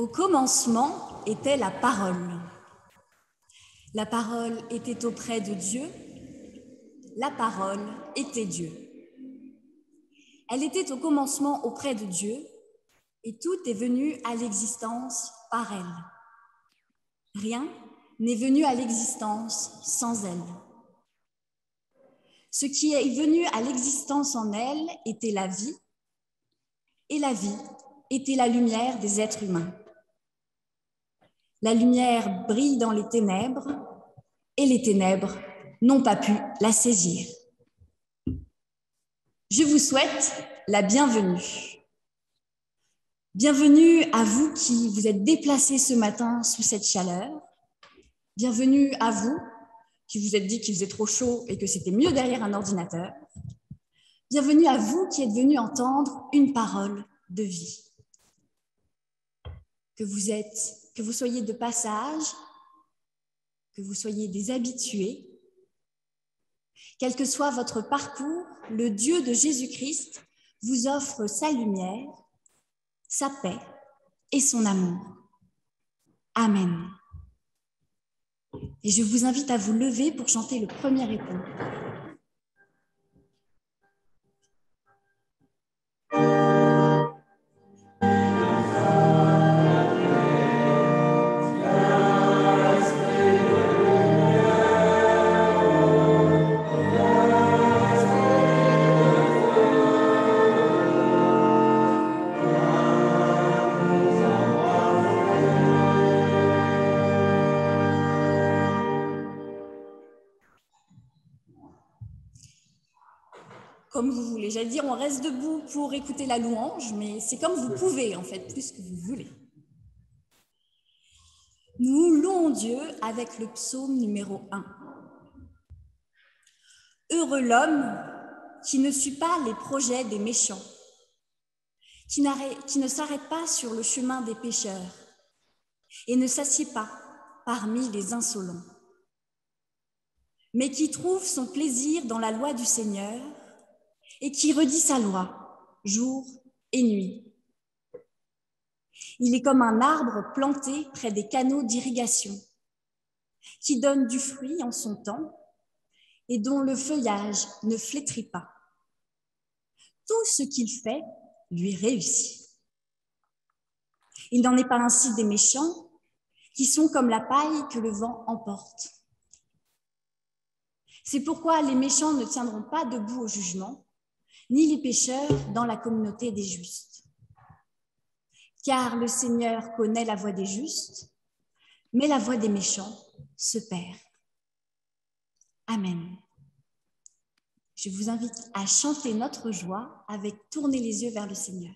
Au commencement était la parole. La parole était auprès de Dieu. La parole était Dieu. Elle était au commencement auprès de Dieu et tout est venu à l'existence par elle. Rien n'est venu à l'existence sans elle. Ce qui est venu à l'existence en elle était la vie, et la vie était la lumière des êtres humains. La lumière brille dans les ténèbres, et les ténèbres n'ont pas pu la saisir. Je vous souhaite la bienvenue. Bienvenue à vous qui vous êtes déplacés ce matin sous cette chaleur. Bienvenue à vous qui vous êtes dit qu'il faisait trop chaud et que c'était mieux derrière un ordinateur. Bienvenue à vous qui êtes venus entendre une parole de vie. Que vous soyez de passage, que vous soyez des habitués, quel que soit votre parcours, le Dieu de Jésus-Christ vous offre sa lumière, sa paix et son amour. Amen. Et je vous invite à vous lever pour chanter le premier écho. Comme vous voulez. J'allais dire, on reste debout pour écouter la louange, mais c'est comme vous pouvez, en fait, plus que vous voulez. Nous louons Dieu avec le psaume numéro 1. Heureux l'homme qui ne suit pas les projets des méchants, qui ne s'arrête pas sur le chemin des pécheurs et ne s'assied pas parmi les insolents, mais qui trouve son plaisir dans la loi du Seigneur et qui redit sa loi jour et nuit. Il est comme un arbre planté près des canaux d'irrigation, qui donne du fruit en son temps et dont le feuillage ne flétrit pas. Tout ce qu'il fait lui réussit. Il n'en est pas ainsi des méchants, qui sont comme la paille que le vent emporte. C'est pourquoi les méchants ne tiendront pas debout au jugement, ni les pécheurs dans la communauté des justes. Car le Seigneur connaît la voie des justes, mais la voie des méchants se perd. Amen. Je vous invite à chanter notre joie avec tourner les yeux vers le Seigneur.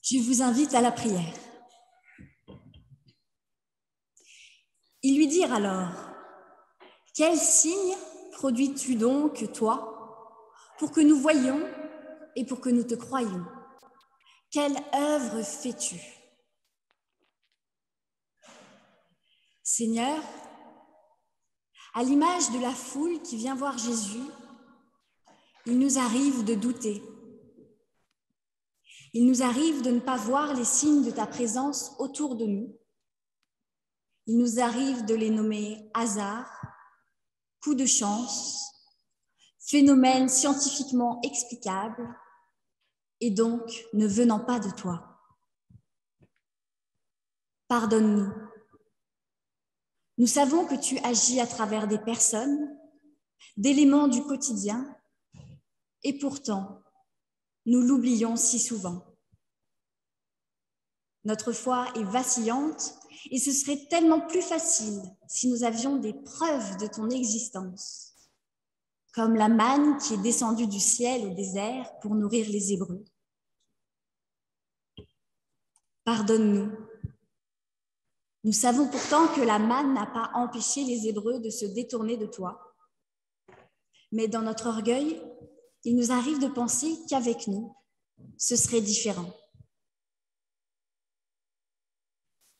Je vous invite à la prière. Ils lui dirent alors, « Quel signe produis-tu donc, toi, pour que nous voyions et pour que nous te croyions? Quelle œuvre fais-tu? » Seigneur, à l'image de la foule qui vient voir Jésus, il nous arrive de douter. Il nous arrive de ne pas voir les signes de ta présence autour de nous. Il nous arrive de les nommer hasard, coup de chance, phénomène scientifiquement explicable et donc ne venant pas de toi. Pardonne-nous. Nous savons que tu agis à travers des personnes, d'éléments du quotidien, et pourtant, nous l'oublions si souvent. Notre foi est vacillante et ce serait tellement plus facile si nous avions des preuves de ton existence, comme la manne qui est descendue du ciel au désert pour nourrir les Hébreux. Pardonne-nous. Nous savons pourtant que la manne n'a pas empêché les Hébreux de se détourner de toi. Mais dans notre orgueil, il nous arrive de penser qu'avec nous, ce serait différent.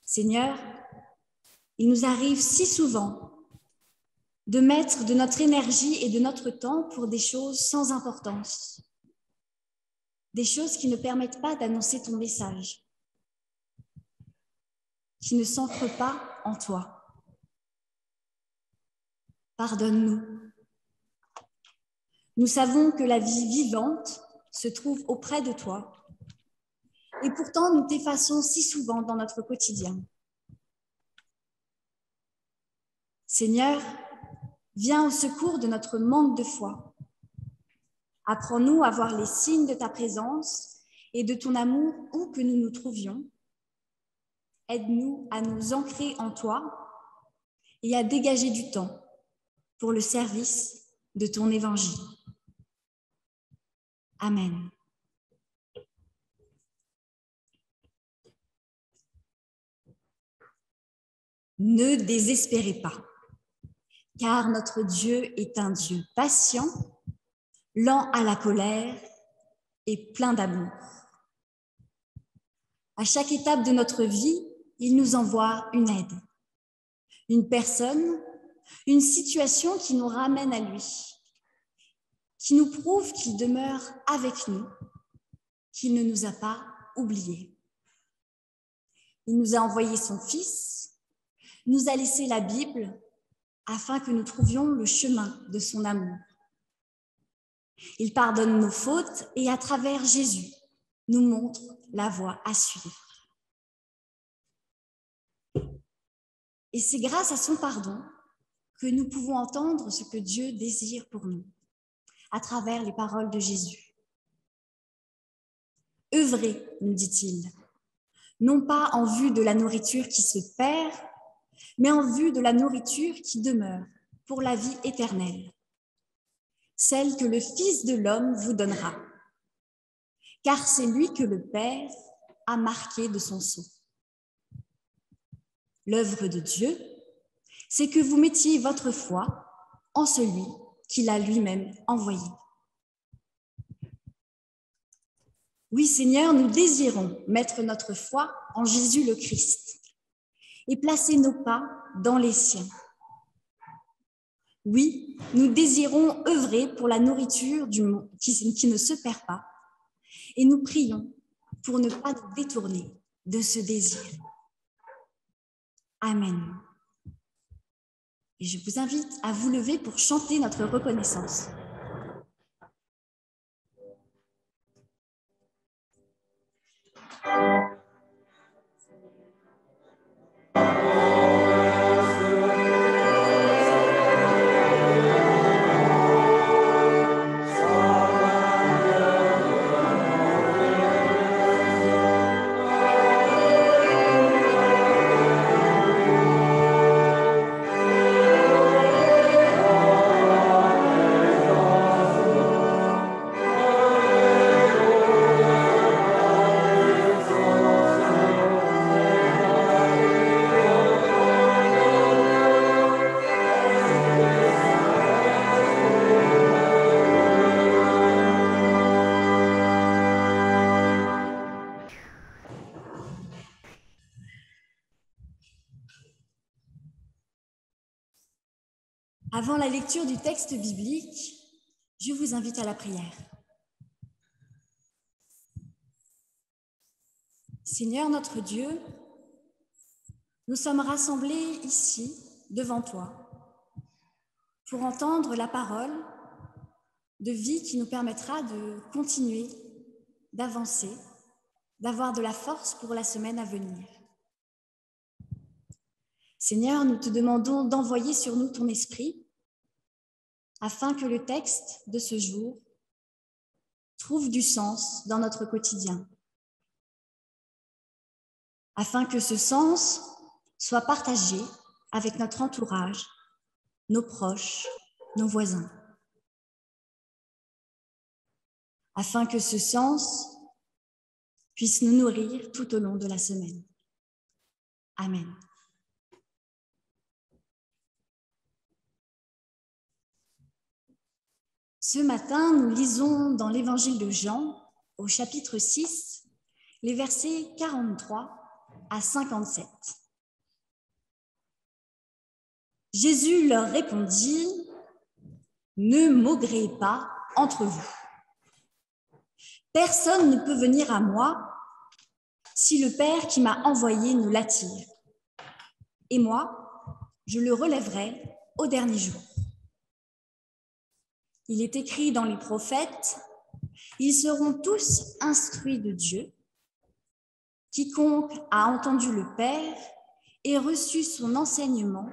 Seigneur, il nous arrive si souvent de mettre de notre énergie et de notre temps pour des choses sans importance, des choses qui ne permettent pas d'annoncer ton message, qui ne s'ancrent pas en toi. Pardonne-nous. Nous savons que la vie vivante se trouve auprès de toi, et pourtant nous t'effaçons si souvent dans notre quotidien. Seigneur, viens au secours de notre manque de foi. Apprends-nous à voir les signes de ta présence et de ton amour où que nous nous trouvions. Aide-nous à nous ancrer en toi et à dégager du temps pour le service de ton évangile. Amen. Ne désespérez pas, car notre Dieu est un Dieu patient, lent à la colère et plein d'amour. À chaque étape de notre vie, il nous envoie une aide, une personne, une situation qui nous ramène à lui, qui nous prouve qu'il demeure avec nous, qu'il ne nous a pas oubliés. Il nous a envoyé son Fils, nous a laissé la Bible afin que nous trouvions le chemin de son amour. Il pardonne nos fautes et à travers Jésus, nous montre la voie à suivre. Et c'est grâce à son pardon que nous pouvons entendre ce que Dieu désire pour nous, à travers les paroles de Jésus. Œuvrez, nous dit-il, non pas en vue de la nourriture qui se perd, mais en vue de la nourriture qui demeure pour la vie éternelle, celle que le Fils de l'homme vous donnera, car c'est lui que le Père a marqué de son sceau. L'œuvre de Dieu, c'est que vous mettiez votre foi en celui qu'il a lui-même envoyé. Oui, Seigneur, nous désirons mettre notre foi en Jésus le Christ et placer nos pas dans les siens. Oui, nous désirons œuvrer pour la nourriture qui ne se perd pas et nous prions pour ne pas nous détourner de ce désir. Amen. Et je vous invite à vous lever pour chanter notre reconnaissance. Avant la lecture du texte biblique, je vous invite à la prière. Seigneur notre Dieu, nous sommes rassemblés ici, devant toi, pour entendre la parole de vie qui nous permettra de continuer, d'avancer, d'avoir de la force pour la semaine à venir. Seigneur, nous te demandons d'envoyer sur nous ton esprit afin que le texte de ce jour trouve du sens dans notre quotidien, afin que ce sens soit partagé avec notre entourage, nos proches, nos voisins, afin que ce sens puisse nous nourrir tout au long de la semaine. Amen. Ce matin, nous lisons dans l'évangile de Jean, au chapitre 6, les versets 43 à 57. Jésus leur répondit : « Ne maugréez pas entre vous. Personne ne peut venir à moi si le Père qui m'a envoyé ne l'attire. Et moi, je le relèverai au dernier jour. Il est écrit dans les prophètes, ils seront tous instruits de Dieu. Quiconque a entendu le Père et reçu son enseignement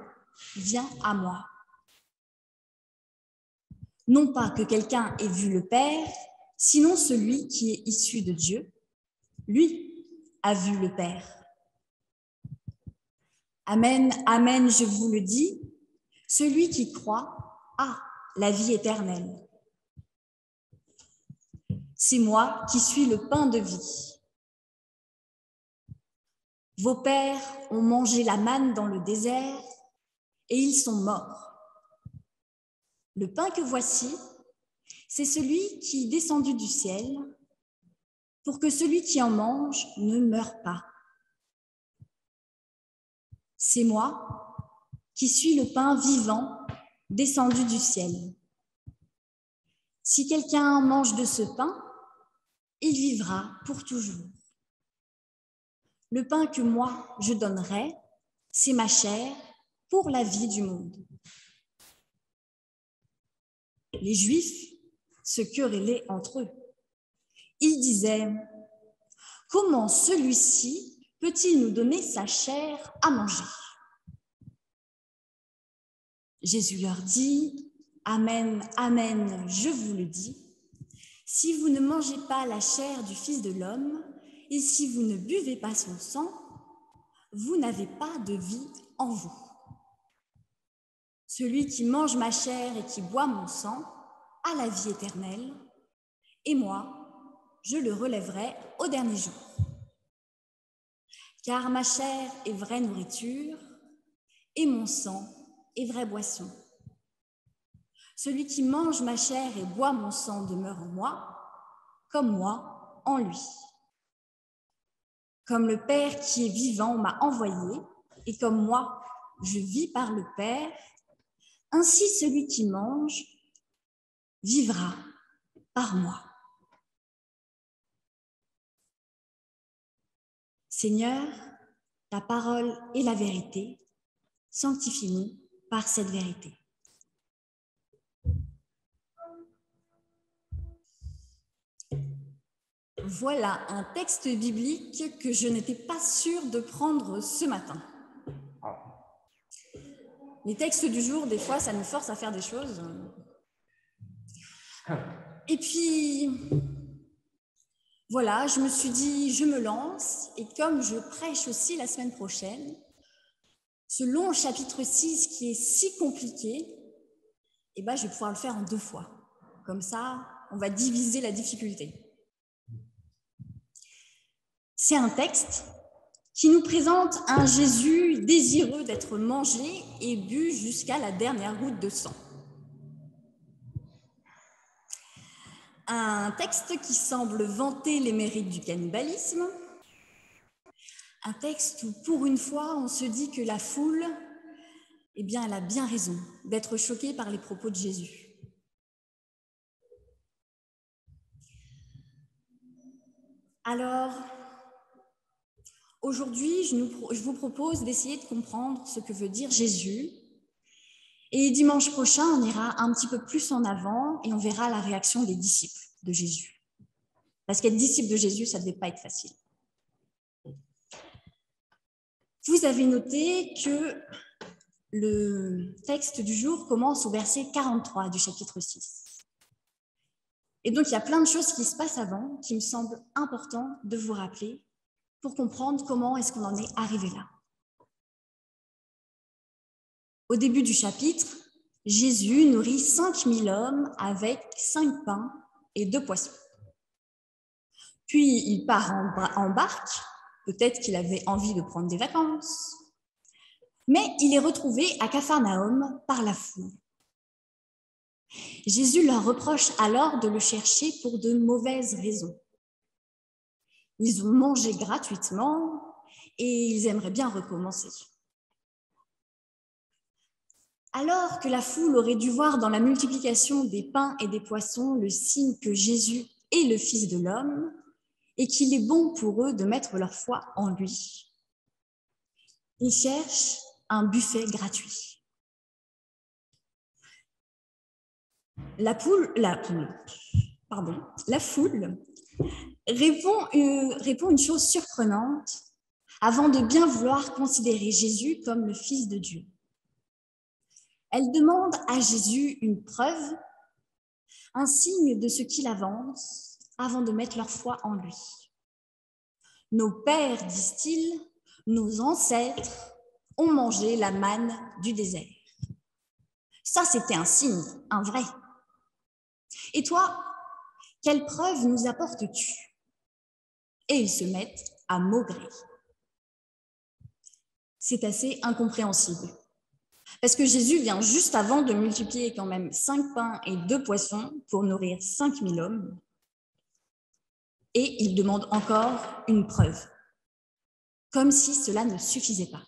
vient à moi. Non pas que quelqu'un ait vu le Père, sinon celui qui est issu de Dieu, lui a vu le Père. Amen, amen, je vous le dis, celui qui croit a la vie éternelle. C'est moi qui suis le pain de vie. Vos pères ont mangé la manne dans le désert et ils sont morts. Le pain que voici, c'est celui qui est descendu du ciel pour que celui qui en mange ne meure pas. C'est moi qui suis le pain vivant descendu du ciel. Si quelqu'un mange de ce pain, il vivra pour toujours. Le pain que moi je donnerai, c'est ma chair pour la vie du monde. Les Juifs se querellaient entre eux. Ils disaient : comment celui-ci peut-il nous donner sa chair à manger ? Jésus leur dit : amen, amen, je vous le dis. Si vous ne mangez pas la chair du Fils de l'homme et si vous ne buvez pas son sang, vous n'avez pas de vie en vous. Celui qui mange ma chair et qui boit mon sang a la vie éternelle, et moi, je le relèverai au dernier jour. Car ma chair est vraie nourriture et mon sang est vraie boisson. Celui qui mange ma chair et boit mon sang demeure en moi en lui. Comme le Père qui est vivant m'a envoyé, et comme moi, je vis par le Père, ainsi celui qui mange vivra par moi. Seigneur, ta parole est la vérité, sanctifie-nous par cette vérité. Voilà un texte biblique que je n'étais pas sûre de prendre ce matin. Les textes du jour, des fois, ça nous force à faire des choses. Et puis, voilà, je me suis dit, je me lance. Et comme je prêche aussi la semaine prochaine, ce long chapitre 6 qui est si compliqué, je vais pouvoir le faire en 2 fois. Comme ça, on va diviser la difficulté. C'est un texte qui nous présente un Jésus désireux d'être mangé et bu jusqu'à la dernière goutte de sang. Un texte qui semble vanter les mérites du cannibalisme. Un texte où, pour une fois, on se dit que la foule eh bien, elle a bien raison d'être choquée par les propos de Jésus. Alors, aujourd'hui, je vous propose d'essayer de comprendre ce que veut dire Jésus. Et dimanche prochain, on ira un petit peu plus en avant et on verra la réaction des disciples de Jésus. Parce qu'être disciple de Jésus, ça ne devait pas être facile. Vous avez noté que le texte du jour commence au verset 43 du chapitre 6. Et donc, il y a plein de choses qui se passent avant qui me semblent importantes de vous rappeler pour comprendre comment est-ce qu'on en est arrivé là. Au début du chapitre, Jésus nourrit 5000 hommes avec 5 pains et 2 poissons. Puis, il part en barque, peut-être qu'il avait envie de prendre des vacances, mais il est retrouvé à Capharnaüm par la foule. Jésus leur reproche alors de le chercher pour de mauvaises raisons. Ils ont mangé gratuitement et ils aimeraient bien recommencer. Alors que la foule aurait dû voir dans la multiplication des pains et des poissons le signe que Jésus est le Fils de l'homme et qu'il est bon pour eux de mettre leur foi en lui, ils cherchent un buffet gratuit. La foule répond une chose surprenante avant de bien vouloir considérer Jésus comme le Fils de Dieu. Elle demande à Jésus une preuve, un signe de ce qu'il avance avant de mettre leur foi en lui. Nos pères, disent-ils, nos ancêtres ont mangé la manne du désert. Ça, c'était un signe, un vrai. Et toi, quelle preuve nous apportes-tu? Et ils se mettent à maugréer. C'est assez incompréhensible. Parce que Jésus vient juste avant de multiplier quand même 5 pains et 2 poissons pour nourrir 5000 hommes. Et il demande encore une preuve, comme si cela ne suffisait pas.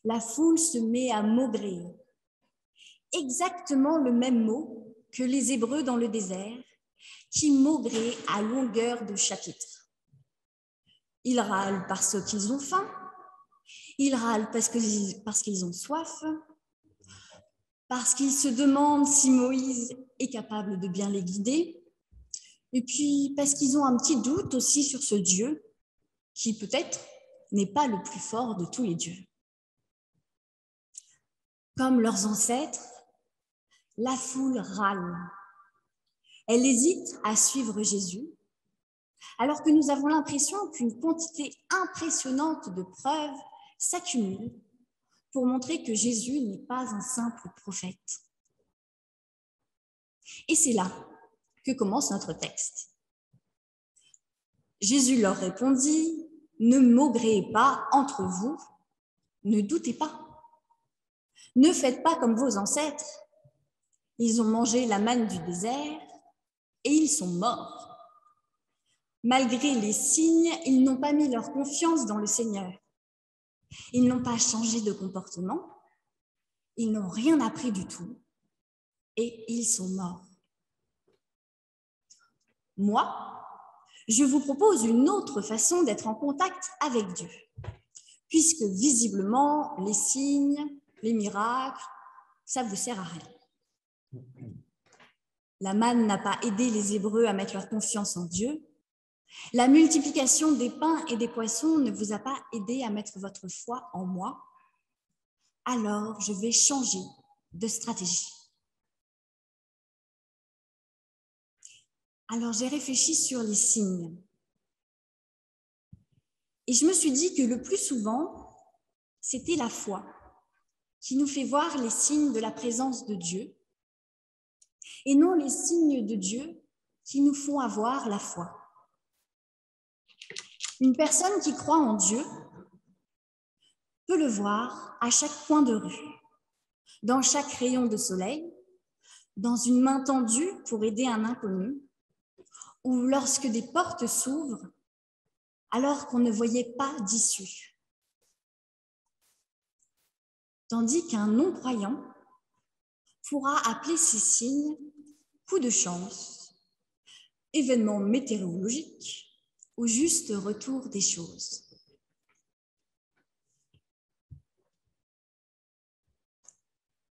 La foule se met à maugréer. Exactement le même mot que les Hébreux dans le désert, qui maugréent à longueur de chapitre. Ils râlent parce qu'ils ont faim, ils râlent parce qu'ils ont soif, parce qu'ils se demandent si Moïse est capable de bien les guider, et puis parce qu'ils ont un petit doute aussi sur ce Dieu qui peut-être n'est pas le plus fort de tous les dieux. Comme leurs ancêtres, la foule râle. Elle hésite à suivre Jésus, alors que nous avons l'impression qu'une quantité impressionnante de preuves s'accumule pour montrer que Jésus n'est pas un simple prophète. Et c'est là que commence notre texte. Jésus leur répondit, « Ne maugréez pas entre vous, ne doutez pas. Ne faites pas comme vos ancêtres. Ils ont mangé la manne du désert et ils sont morts. Malgré les signes, ils n'ont pas mis leur confiance dans le Seigneur. Ils n'ont pas changé de comportement, ils n'ont rien appris du tout et ils sont morts. Moi, je vous propose une autre façon d'être en contact avec Dieu, puisque visiblement, les signes, les miracles, ça ne vous sert à rien. La manne n'a pas aidé les Hébreux à mettre leur confiance en Dieu. La multiplication des pains et des poissons ne vous a pas aidé à mettre votre foi en moi. Alors, je vais changer de stratégie. Alors, j'ai réfléchi sur les signes. Et je me suis dit que le plus souvent, c'était la foi qui nous fait voir les signes de la présence de Dieu et non les signes de Dieu qui nous font avoir la foi. Une personne qui croit en Dieu peut le voir à chaque coin de rue, dans chaque rayon de soleil, dans une main tendue pour aider un inconnu, ou lorsque des portes s'ouvrent alors qu'on ne voyait pas d'issue. tandis qu'un non-croyant pourra appeler ces signes coups de chance, événements météorologiques ou juste retour des choses.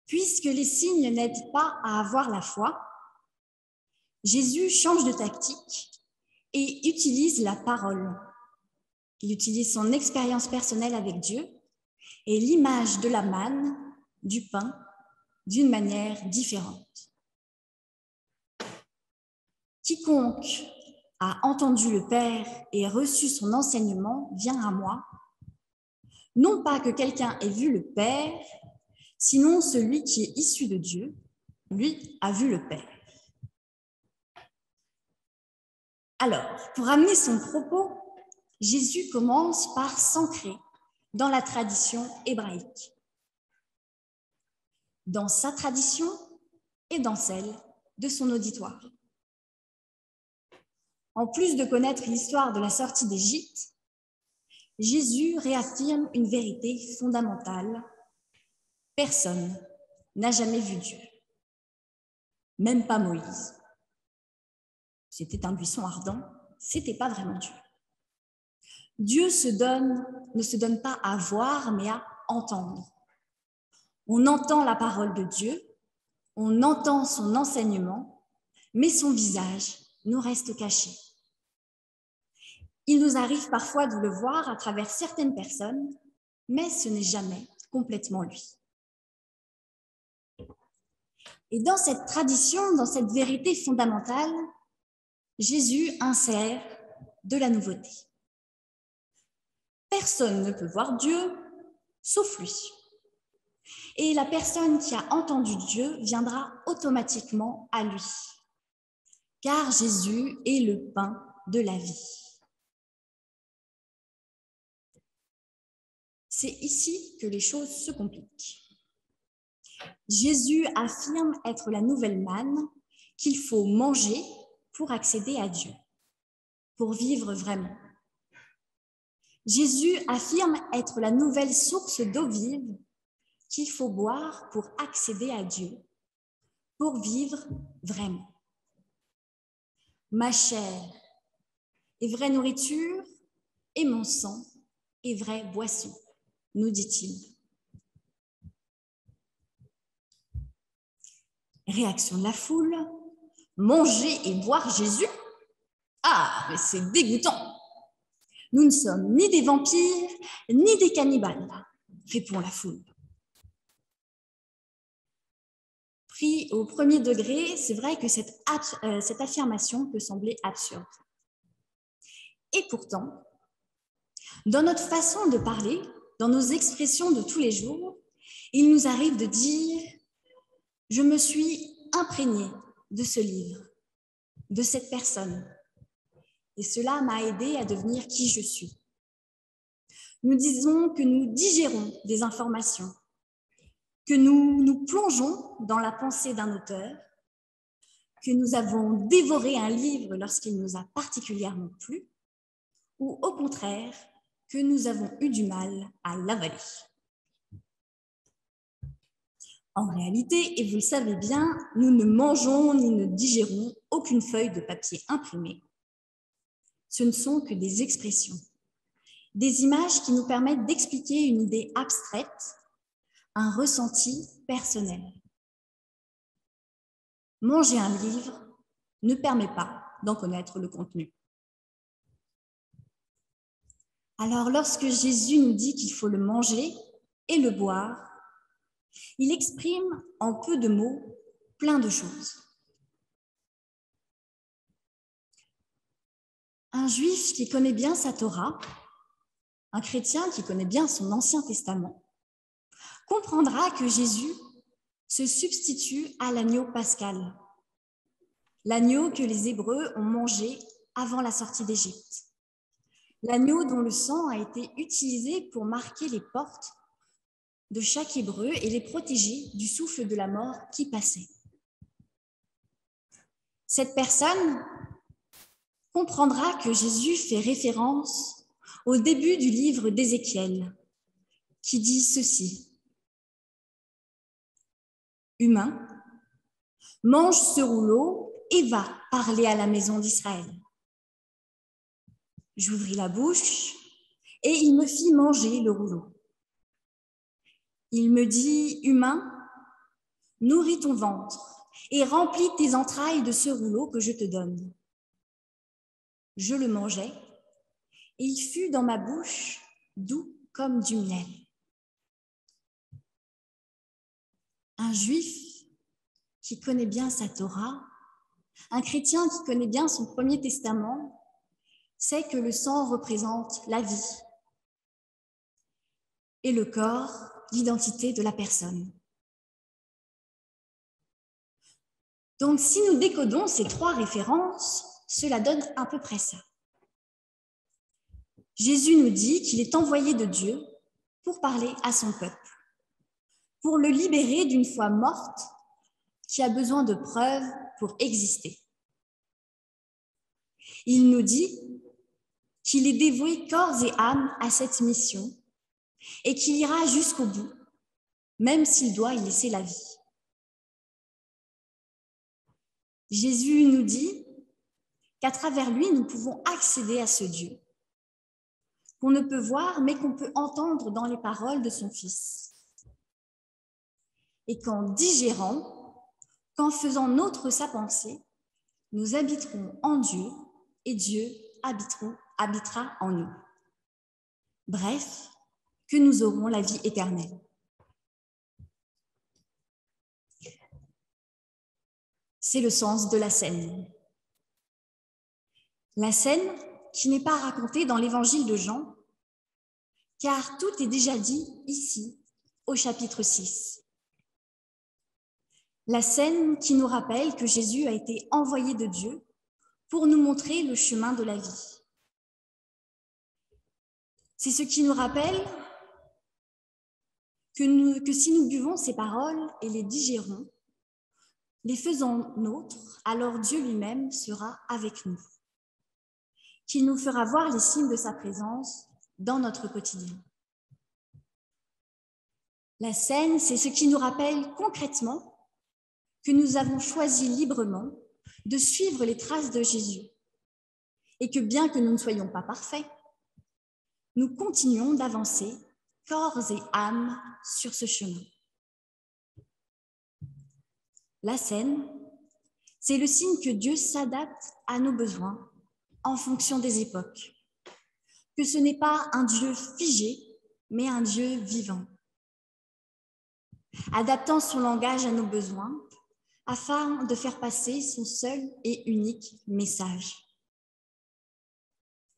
Puisque les signes n'aident pas à avoir la foi, Jésus change de tactique et utilise la parole. Il utilise son expérience personnelle avec Dieu et l'image de la manne, du pain, d'une manière différente. Quiconque a entendu le Père et reçu son enseignement vient à moi. Non pas que quelqu'un ait vu le Père, sinon celui qui est issu de Dieu, lui, a vu le Père. Alors, pour amener son propos, Jésus commence par s'ancrer dans la tradition hébraïque, dans sa tradition et dans celle de son auditoire. En plus de connaître l'histoire de la sortie d'Égypte, Jésus réaffirme une vérité fondamentale. Personne n'a jamais vu Dieu, même pas Moïse. C'était un buisson ardent, c'était pas vraiment Dieu. Dieu ne se donne pas à voir, mais à entendre. On entend la parole de Dieu, on entend son enseignement, mais son visage nous reste caché. Il nous arrive parfois de le voir à travers certaines personnes, mais ce n'est jamais complètement lui. Et dans cette tradition, dans cette vérité fondamentale, Jésus insère de la nouveauté. Personne ne peut voir Dieu, sauf lui. Et la personne qui a entendu Dieu viendra automatiquement à lui, car Jésus est le pain de la vie. C'est ici que les choses se compliquent. Jésus affirme être la nouvelle manne qu'il faut manger pour accéder à Dieu, pour vivre vraiment. Jésus affirme être la nouvelle source d'eau vive qu'il faut boire pour accéder à Dieu, pour vivre vraiment. Ma chair est vraie nourriture et mon sang est vraie boisson, nous dit-il. Réaction de la foule, manger et boire Jésus? Ah, mais c'est dégoûtant! Nous ne sommes ni des vampires, ni des cannibales, répond la foule. Pris au premier degré, c'est vrai que cette affirmation peut sembler absurde. Et pourtant, dans notre façon de parler, dans nos expressions de tous les jours, il nous arrive de dire « Je me suis imprégnée de ce livre, de cette personne, et cela m'a aidé à devenir qui je suis. » Nous disons que nous digérons des informations, que nous nous plongeons dans la pensée d'un auteur, que nous avons dévoré un livre lorsqu'il nous a particulièrement plu, ou au contraire, que nous avons eu du mal à l'avaler. En réalité, et vous le savez bien, nous ne mangeons ni ne digérons aucune feuille de papier imprimée. Ce ne sont que des expressions, des images qui nous permettent d'expliquer une idée abstraite, un ressenti personnel. Manger un livre ne permet pas d'en connaître le contenu. Alors, lorsque Jésus nous dit qu'il faut le manger et le boire, il exprime en peu de mots plein de choses. Un juif qui connaît bien sa Torah, un chrétien qui connaît bien son Ancien Testament, comprendra que Jésus se substitue à l'agneau pascal, l'agneau que les Hébreux ont mangé avant la sortie d'Égypte, l'agneau dont le sang a été utilisé pour marquer les portes de chaque Hébreu et les protéger du souffle de la mort qui passait. Cette personne comprendra que Jésus fait référence au début du livre d'Ézéchiel, qui dit ceci: humain, mange ce rouleau et va parler à la maison d'Israël. J'ouvris la bouche et il me fit manger le rouleau. Il me dit, humain, nourris ton ventre et remplis tes entrailles de ce rouleau que je te donne. Je le mangeai et il fut dans ma bouche doux comme du miel. Un juif qui connaît bien sa Torah, un chrétien qui connaît bien son Premier Testament, sait que le sang représente la vie et le corps, l'identité de la personne. Donc, si nous décodons ces trois références, cela donne à peu près ça. Jésus nous dit qu'il est envoyé de Dieu pour parler à son peuple, pour le libérer d'une foi morte qui a besoin de preuves pour exister. Il nous dit qu'il est dévoué corps et âme à cette mission et qu'il ira jusqu'au bout, même s'il doit y laisser la vie. Jésus nous dit qu'à travers lui, nous pouvons accéder à ce Dieu, qu'on ne peut voir, mais qu'on peut entendre dans les paroles de son Fils. Et qu'en digérant, qu'en faisant nôtre sa pensée, nous habiterons en Dieu et Dieu habitera en nous. Bref, que nous aurons la vie éternelle. C'est le sens de la scène. La scène qui n'est pas racontée dans l'évangile de Jean, car tout est déjà dit ici, au chapitre 6. La scène qui nous rappelle que Jésus a été envoyé de Dieu pour nous montrer le chemin de la vie. C'est ce qui nous rappelle que si nous buvons ces paroles et les digérons, les faisant nôtres, alors Dieu lui-même sera avec nous, qu'il nous fera voir les signes de sa présence dans notre quotidien. La scène, c'est ce qui nous rappelle concrètement que nous avons choisi librement de suivre les traces de Jésus et que bien que nous ne soyons pas parfaits, nous continuons d'avancer corps et âme sur ce chemin. La scène, c'est le signe que Dieu s'adapte à nos besoins en fonction des époques, que ce n'est pas un Dieu figé, mais un Dieu vivant, adaptant son langage à nos besoins afin de faire passer son seul et unique message.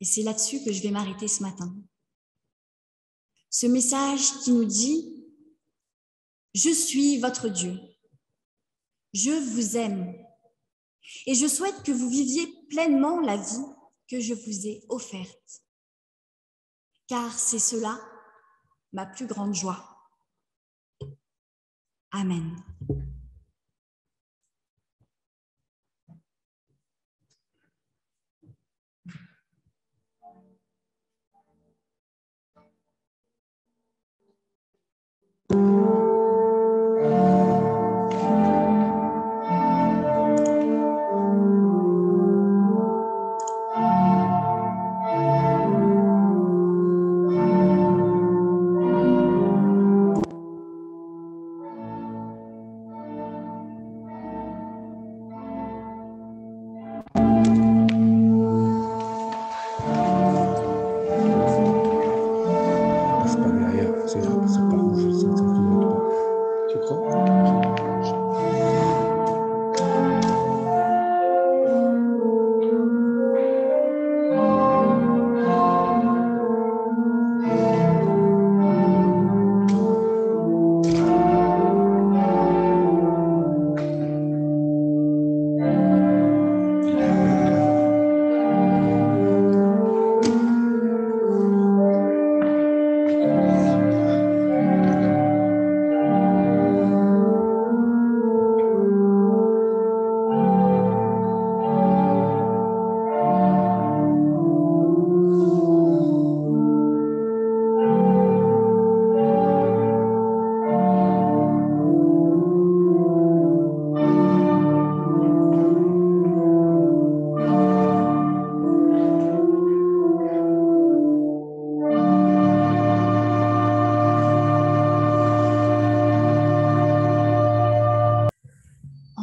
Et c'est là-dessus que je vais m'arrêter ce matin. Ce message qui nous dit « Je suis votre Dieu, je vous aime et je souhaite que vous viviez pleinement la vie que je vous ai offerte, car c'est cela ma plus grande joie. » Amen.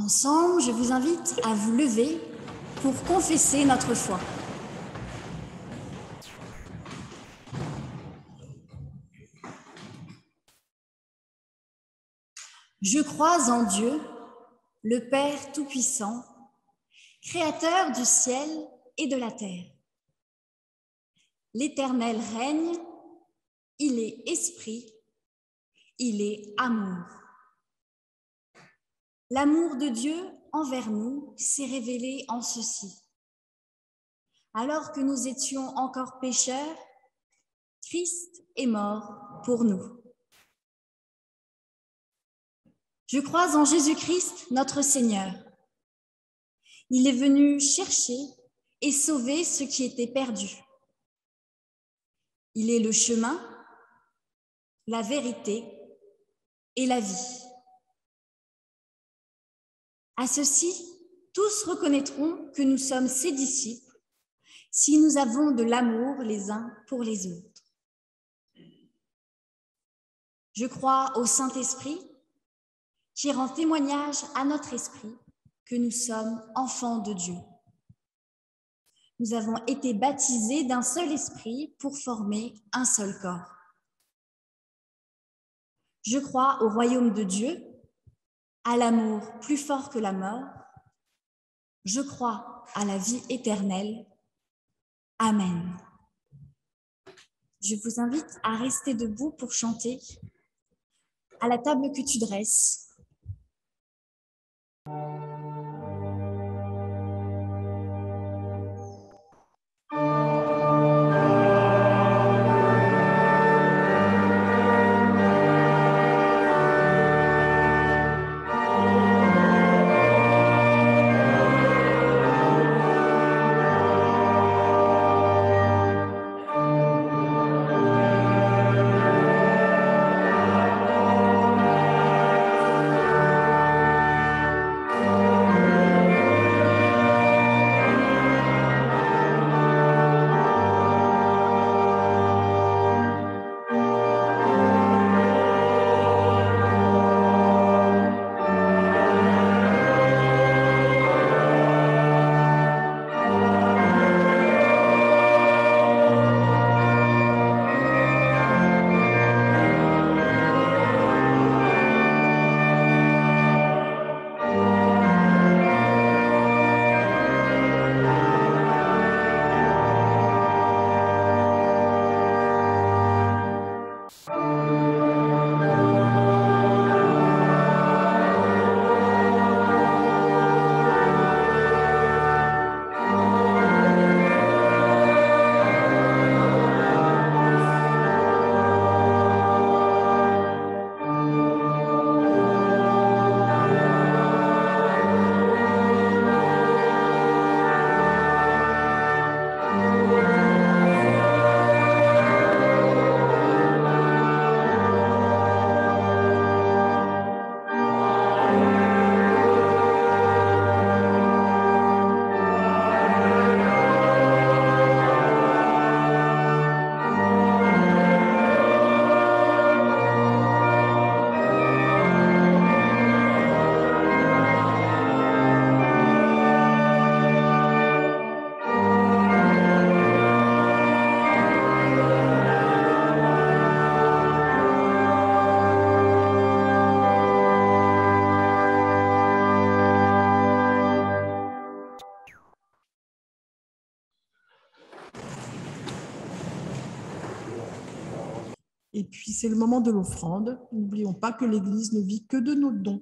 Ensemble, je vous invite à vous lever pour confesser notre foi. Je crois en Dieu, le Père Tout-Puissant, Créateur du ciel et de la terre. L'Éternel règne, il est esprit, il est amour. L'amour de Dieu envers nous s'est révélé en ceci. Alors que nous étions encore pécheurs, Christ est mort pour nous. Je crois en Jésus-Christ, notre Seigneur. Il est venu chercher et sauver ceux qui étaient perdus. Il est le chemin, la vérité et la vie. À ceci, tous reconnaîtront que nous sommes ses disciples si nous avons de l'amour les uns pour les autres. Je crois au Saint-Esprit qui rend témoignage à notre esprit que nous sommes enfants de Dieu. Nous avons été baptisés d'un seul esprit pour former un seul corps. Je crois au royaume de Dieu, à l'amour plus fort que la mort. Je crois à la vie éternelle. Amen. Je vous invite à rester debout pour chanter « À la table que tu dresses ». Et puis, c'est le moment de l'offrande. N'oublions pas que l'Église ne vit que de nos dons.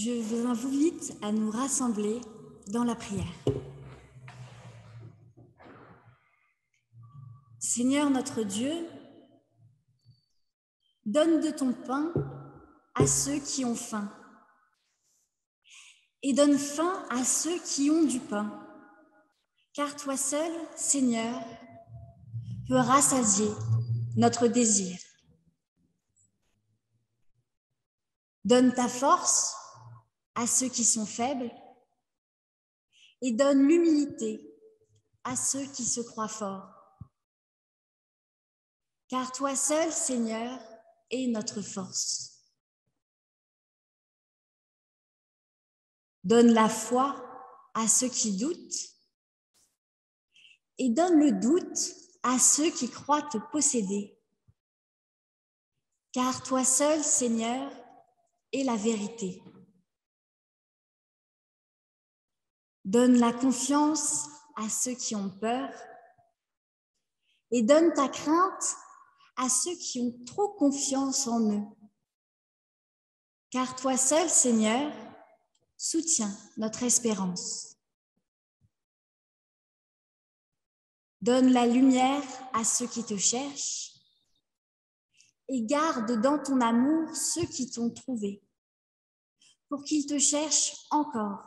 Je vous invite à nous rassembler dans la prière. Seigneur notre Dieu, donne de ton pain à ceux qui ont faim et donne faim à ceux qui ont du pain, car toi seul, Seigneur, peux rassasier notre désir. Donne ta force à ceux qui sont faibles et donne l'humilité à ceux qui se croient forts. Car toi seul, Seigneur, es notre force. Donne la foi à ceux qui doutent et donne le doute à ceux qui croient te posséder. Car toi seul, Seigneur, es la vérité. Donne la confiance à ceux qui ont peur et donne ta crainte à ceux qui ont trop confiance en eux. Car toi seul, Seigneur, soutiens notre espérance. Donne la lumière à ceux qui te cherchent et garde dans ton amour ceux qui t'ont trouvé, pour qu'ils te cherchent encore.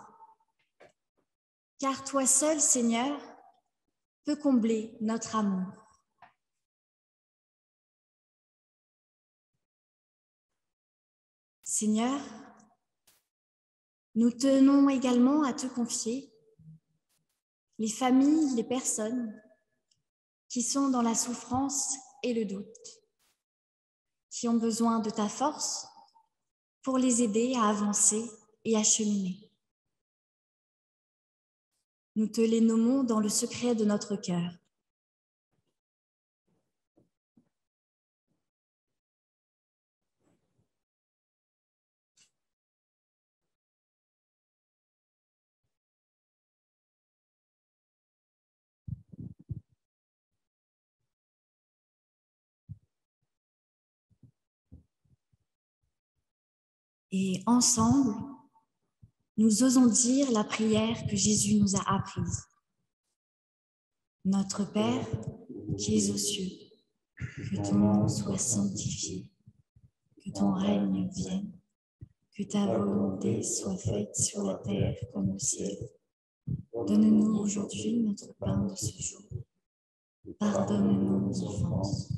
Car toi seul, Seigneur, peux combler notre amour. Seigneur, nous tenons également à te confier les familles, les personnes qui sont dans la souffrance et le doute, qui ont besoin de ta force pour les aider à avancer et à cheminer. Nous te les nommons dans le secret de notre cœur. Et ensemble, nous osons dire la prière que Jésus nous a apprise. Notre Père, qui es aux cieux, que ton nom soit sanctifié, que ton règne vienne, que ta volonté soit faite sur la terre comme au ciel. Donne-nous aujourd'hui notre pain de ce jour. Pardonne-nous nos offenses,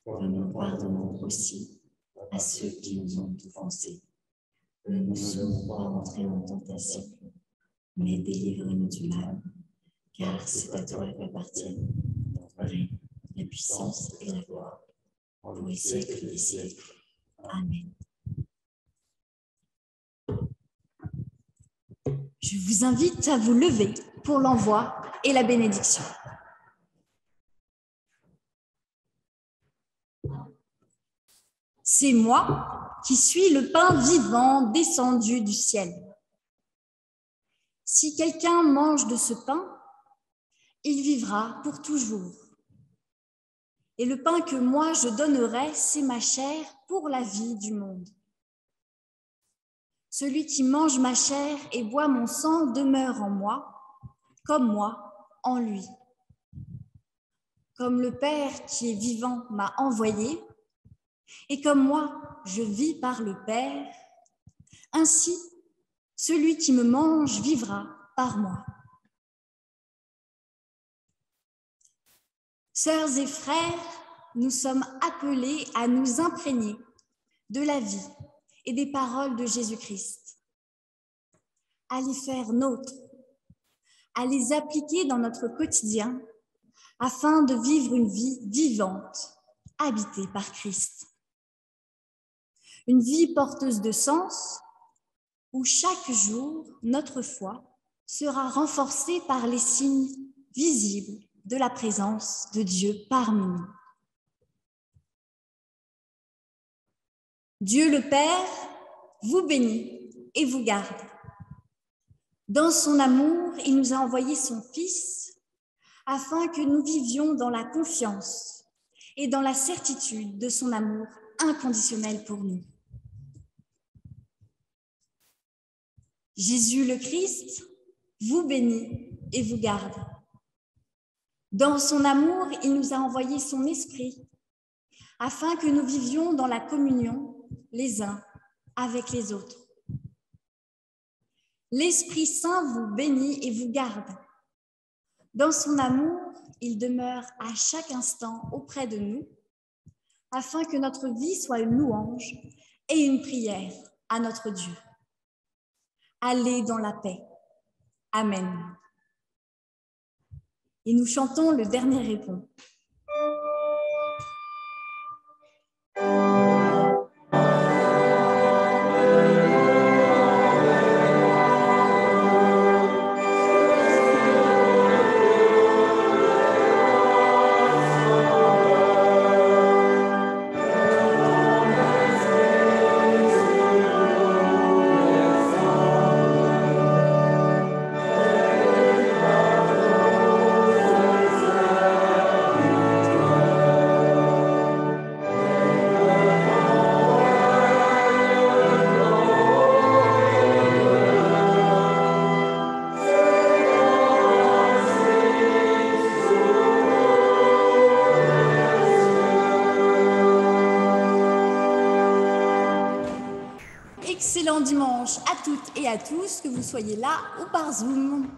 comme nous pardonnons aussi à ceux qui nous ont offensés. Ne nous laisse pas entrer en tentation, mais délivre-nous du mal, car c'est à toi qu'appartiennent le règne, la puissance et la gloire, pour les siècles des siècles. Amen. Je vous invite à vous lever pour l'envoi et la bénédiction. C'est moi qui suis le pain vivant descendu du ciel. Si quelqu'un mange de ce pain, il vivra pour toujours. Et le pain que moi je donnerai, c'est ma chair pour la vie du monde. Celui qui mange ma chair et boit mon sang demeure en moi, comme moi en lui. Comme le Père qui est vivant m'a envoyé, et comme moi je vis par le Père, ainsi celui qui me mange vivra par moi. Sœurs et frères, nous sommes appelés à nous imprégner de la vie et des paroles de Jésus-Christ, à les faire nôtres, à les appliquer dans notre quotidien afin de vivre une vie vivante, habitée par Christ. Une vie porteuse de sens où chaque jour, notre foi sera renforcée par les signes visibles de la présence de Dieu parmi nous. Dieu le Père vous bénit et vous garde. Dans son amour, il nous a envoyé son Fils afin que nous vivions dans la confiance et dans la certitude de son amour inconditionnel pour nous. Jésus le Christ vous bénit et vous garde. Dans son amour, il nous a envoyé son esprit afin que nous vivions dans la communion les uns avec les autres. L'Esprit Saint vous bénit et vous garde. Dans son amour, il demeure à chaque instant auprès de nous afin que notre vie soit une louange et une prière à notre Dieu. Allez dans la paix. Amen. Et nous chantons le dernier répond. Excellent dimanche à toutes et à tous, que vous soyez là ou par Zoom.